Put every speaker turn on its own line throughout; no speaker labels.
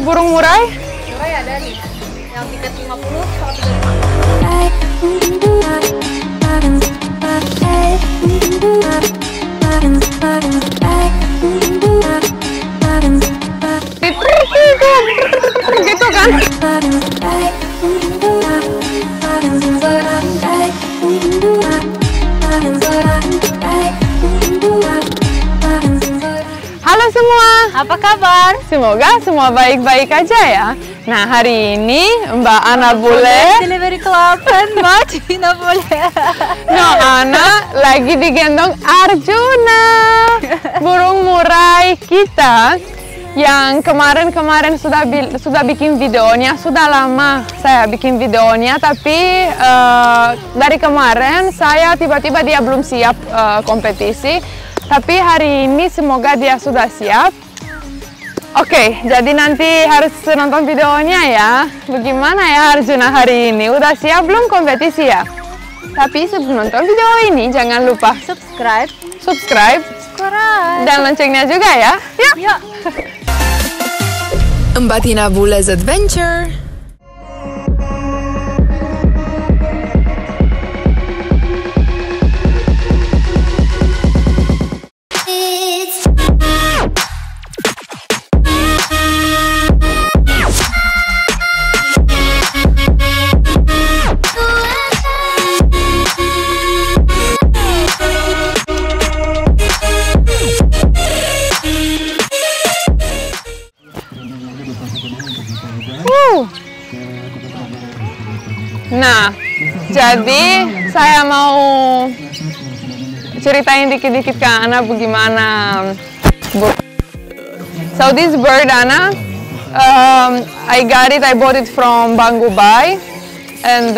burung murai?
Murai ada nih, yang tiket 50 sama 35.
Gitu kan? Halo semua,
Apa kabar?
semoga semua baik-baik aja ya. Nah, hari ini Mbak Ana Bule,
Delivery Club Mbak Cina Bule.
no, Ana lagi digendong Arjuna, burung murai kita yang kemarin sudah bikin videonya. Sudah lama saya bikin videonya, tapi dari kemarin saya tiba-tiba dia belum siap kompetisi. Tapi hari ini semoga dia sudah siap. Oke, jadi nanti harus nonton videonya ya. Bagaimana ya Arjuna hari ini? Udah siap belum kompetisi ya? Tapi sebelum nonton video ini jangan lupa subscribe dan loncengnya juga ya. Yuk.
Mbak Tina Bule's Adventure.
Nah, jadi saya mau ceritain dikit-dikit ke Ana bagaimana. So this bird, Ana, I bought it from Bang Gubai, and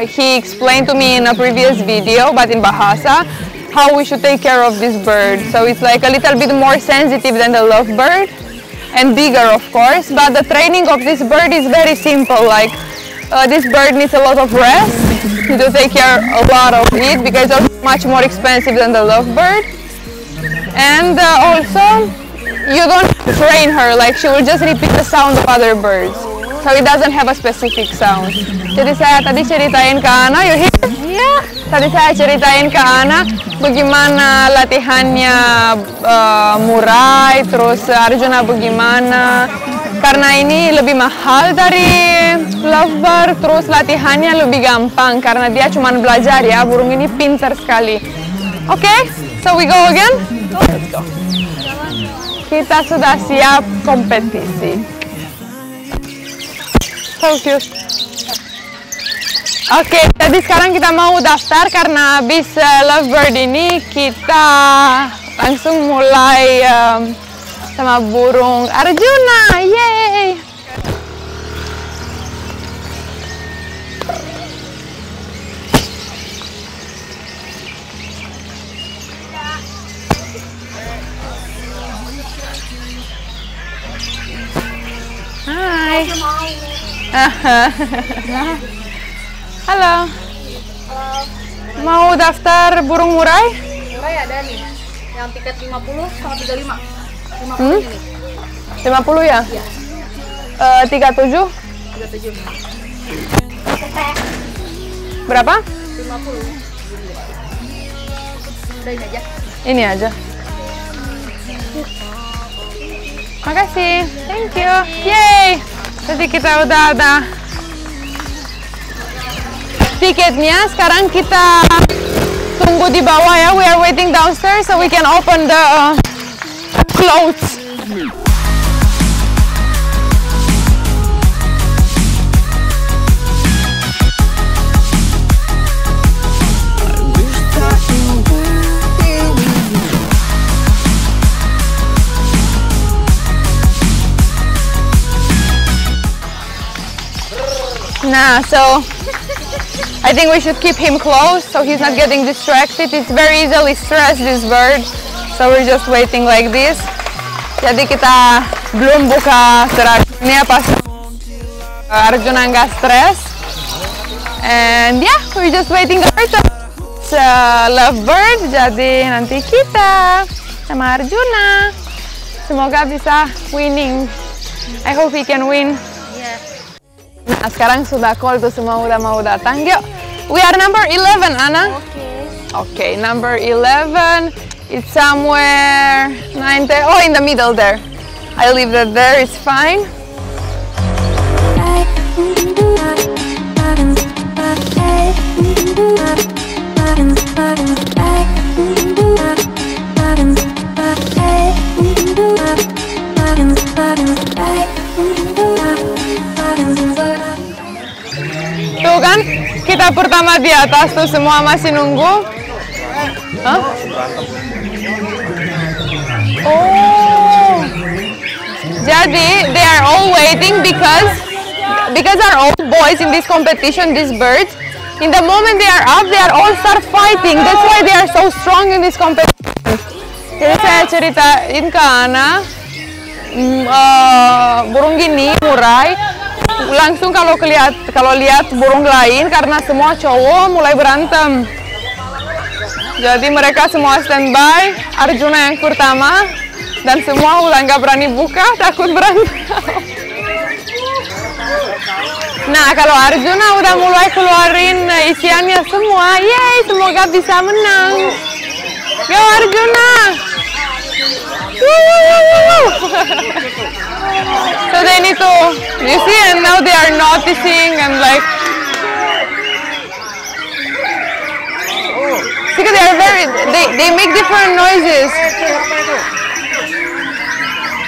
he explained to me in a previous video, but in Bahasa, how we should take care of this bird. So it's like a little bit more sensitive than the lovebird, and bigger of course, but the training of this bird is very simple. Like this bird needs a lot of rest. You do take care a lot of it because it's much more expensive than the lovebird. And also, you don't train her, like she will just repeat the sound of other birds. So it doesn't have a specific sound. Jadi saya tadi ceritain ke Ana, you hear? Iya. Tadi saya ceritain ke Ana bagaimana latihannya murai, terus Arjuna bagaimana. Karena ini lebih mahal dari lovebird, terus latihannya lebih gampang karena dia cuma belajar ya. Burung ini pintar sekali. Oke, so we go again? Let's go. Kita sudah siap kompetisi. So cute. Oke, jadi sekarang kita mau daftar karena habis lovebird ini kita langsung mulai sama burung Arjuna. Yeay! Hai. Halo. Mau daftar burung murai?
Murai ada nih, yang tiket 50 sama 35. 50 ini.
50 ya?
Iya.
37?
37.
Berapa?
50. Udah ini aja.
Ini aja. Makasih. Thank you. Yay! Jadi kita udah ada tiketnya. Sekarang kita tunggu di bawah ya. We are waiting downstairs so we can open the clothes. Nah, so I think we should keep him close so he's not getting distracted. It's very easily stressed, this bird. So we're just waiting like this. Jadi kita belum buka seratnya pas Arjuna nggak stres. And yeah, we're just waiting for it. It's a lovebird. Jadi nanti kita sama Arjuna semoga bisa winning I hope he can win.
Iya.
Nah, sekarang sudah call tuh semua udah mau datang. Yuk, we are number 11, Ana. Okay, number 11. It's somewhere 90. Oh, in the middle there. I leave that there. It's fine. Tuh kan, kita pertama di atas tuh semua masih nunggu. Hah? Oh, jadi they are all waiting because are all boys in this competition, these birds. In the moment they are up, they are all start fighting. That's why they are so strong in this competition. Jadi saya ceritain ke Ana, burung gini murai. Langsung kalau lihat burung lain karena semua cowok mulai berantem. Jadi mereka semua standby, Arjuna yang pertama dan semua udah nggak berani buka, takut berantem. Nah, kalau Arjuna udah mulai keluarin isiannya semua, yeay, semoga bisa menang. Go Arjuna! So they need to, you see, and now they are noticing and like, because they make different noises.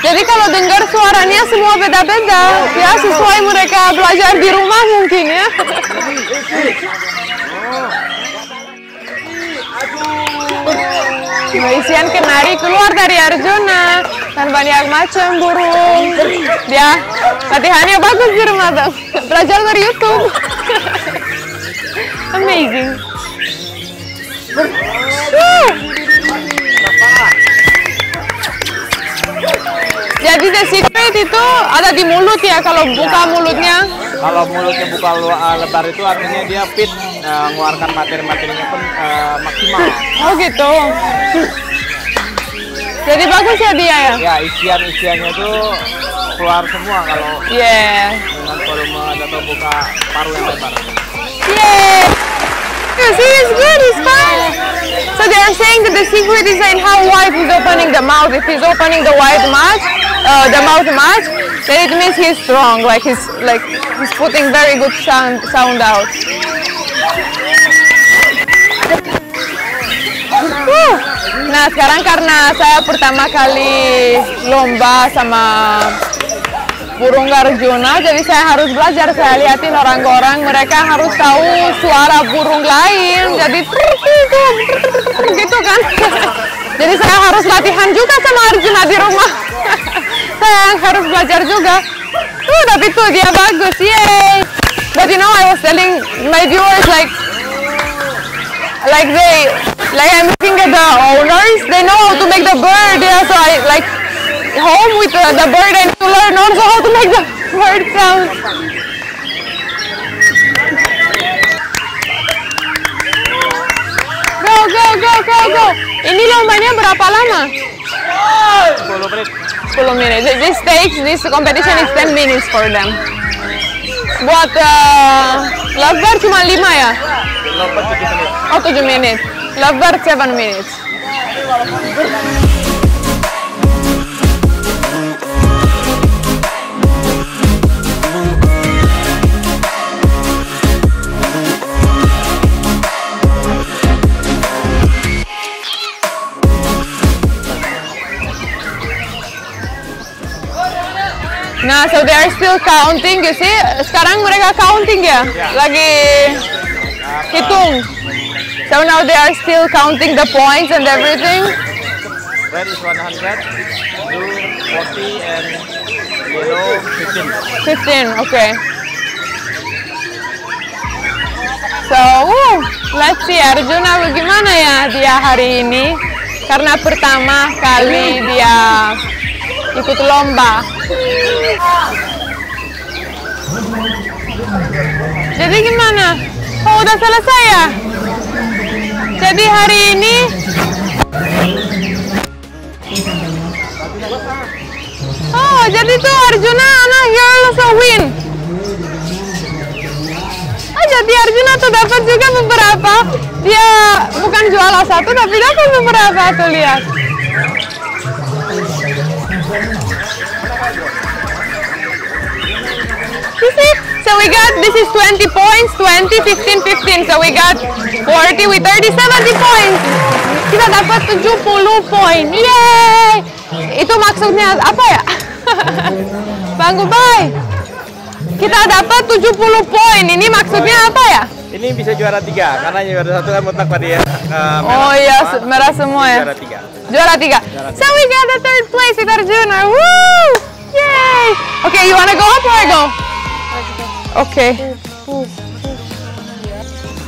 Jadi kalau dengar suaranya semua beda-beda, ya sesuai mereka belajar di rumah mungkin ya. Isian kenari keluar dari Arjuna dan banyak macam burung. Dia latihannya bagus di rumah tuh, belajar dari YouTube. Amazing. Jadi the secret itu ada di mulut ya, kalau buka mulutnya.
Kalau mulutnya buka lebar itu artinya dia fit, mengeluarkan materi-materinya pun maksimal.
Oh gitu. Jadi bagus ya dia ya? Ya,
isiannya tuh keluar semua kalau dengan volume atau buka paruh yang lebar.
You see, it's good, it's fine. So they are saying that the secret is in how wide he's opening the mouth. If he's opening the mouth much, then it means he's strong. Like he's putting very good sound out. Nah, sekarang karena saya pertama kali lomba sama burung Arjuna, jadi saya harus belajar. Saya lihatin orang-orang, mereka harus tahu suara burung lain, jadi gitu kan. Jadi saya harus latihan juga sama Arjuna di rumah. Saya harus belajar juga. Tapi tuh dia bagus, yay! But you know, I was telling my viewers like I'm looking at the owners. They know how to make the bird. Yeah, so I like home with the bird. I need to learn also how to make the bird sound. Go. Ini lombanya berapa lama?
10 menit.
10 menit. This competition is 10 minutes for them. Buat lovebird cuma 5 ya?
Lovebird 7 menit.
Oh, 7 menit. Lovebird 7 minutes. Nah, so they are still counting, you see? Sekarang mereka counting ya? Lagi hitung. So now they are still counting the points and everything.
Red is 100, blue 40, and yellow 15.
15, okay. So, let's see Arjuna bagaimana ya dia hari ini. Karena pertama kali dia ikut lomba. Jadi gimana? Oh, udah selesai ya? Jadi hari ini Oh, jadi tuh Arjuna anak girl so win. Oh, jadi Arjuna tuh dapat juga beberapa. Dia bukan juara satu tapi dapat beberapa tuh, lihat. You see? So we got, this is 20 points, 20, 15, 15. So we got 40 with 30, 70 points. Kita dapat 70 poin. Yeay! Itu maksudnya apa ya? Bang Gubay, kita dapat 70 poin. Ini maksudnya apa ya?
Ini bisa juara 3 karena juara 1 kan mutlak tadi ya.
Oh iya, merah semua ya.
Juara 3.
Juara 3. So we got the 3rd place with Arjuna. Woo! Yay! Okay, you wanna go up or I go? Okay.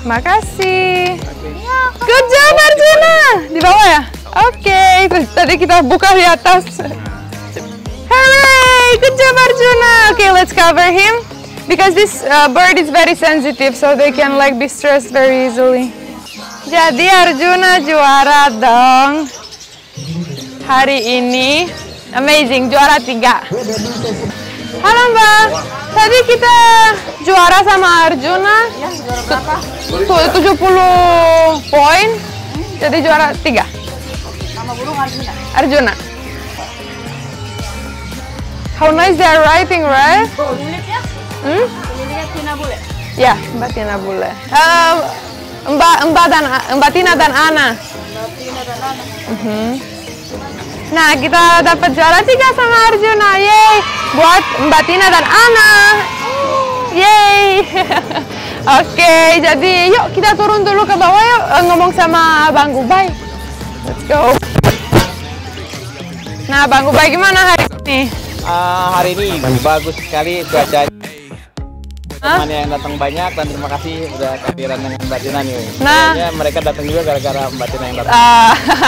Makasih. Good job Arjuna. Di bawah ya? Oke. Tadi kita buka di atas. Hooray! Good job Arjuna. Okay, let's cover him because this bird is very sensitive, so they can like be stressed very easily. Jadi Arjuna juara dong. Hari ini amazing, juara 3. Halo Mbak, tadi kita juara sama Arjuna.
Ya, juara berapa?
70 poin, jadi juara 3.
Nama burung Arjuna.
Arjuna. How nice they are writing, right?
Lilit ya? Lilitnya Tina Bule.
Ya, Mbak Tina Bule. Mbak Tina dan Ana. Nah, kita dapat juara 3 sama Arjuna. Yeay! Buat Mbak Tina dan Ana. Yeay! Oke, jadi yuk kita turun dulu ke bawah yuk, ngomong sama Bang Gubay. Let's go. Nah, Bang Gubay gimana hari ini?
Hari ini bagus sekali cuacanya. Teman yang datang banyak dan terima kasih udah kehadiran dengan Mbak Tina nih.
Nah,
mereka datang juga gara-gara Mbak Tina yang datang.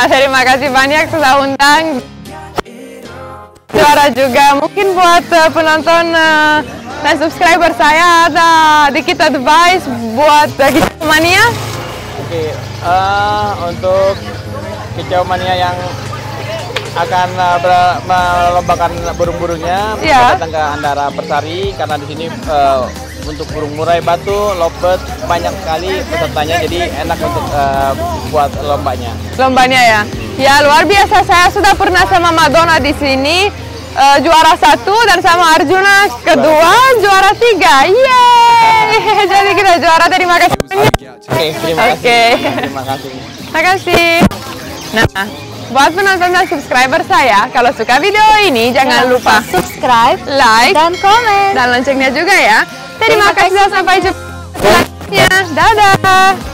Terima kasih banyak sudah undang. Juara juga. Mungkin buat penonton dan subscriber saya ada dikit advice buat Kicau Mania.
Oke, untuk Kicau Mania yang akan melombakan burung-burungnya, datang ke Andara Persari karena di sini untuk burung murai batu, lovebird banyak sekali pesertanya, jadi enak untuk buat lombanya.
Lombanya ya? Ya luar biasa. Saya sudah pernah sama Madonna di sini juara 1 dan sama Arjuna kedua juara 3. Yeay! Jadi kita juara. Terima kasih banyak.
Oke, terima kasih. Terima kasih.
Terima kasih. Nah, buat penonton dan subscriber saya, kalau suka video ini jangan lupa subscribe, like, dan komen, dan loncengnya juga ya. Terima kasih, sampai jumpa selanjutnya. Dadah!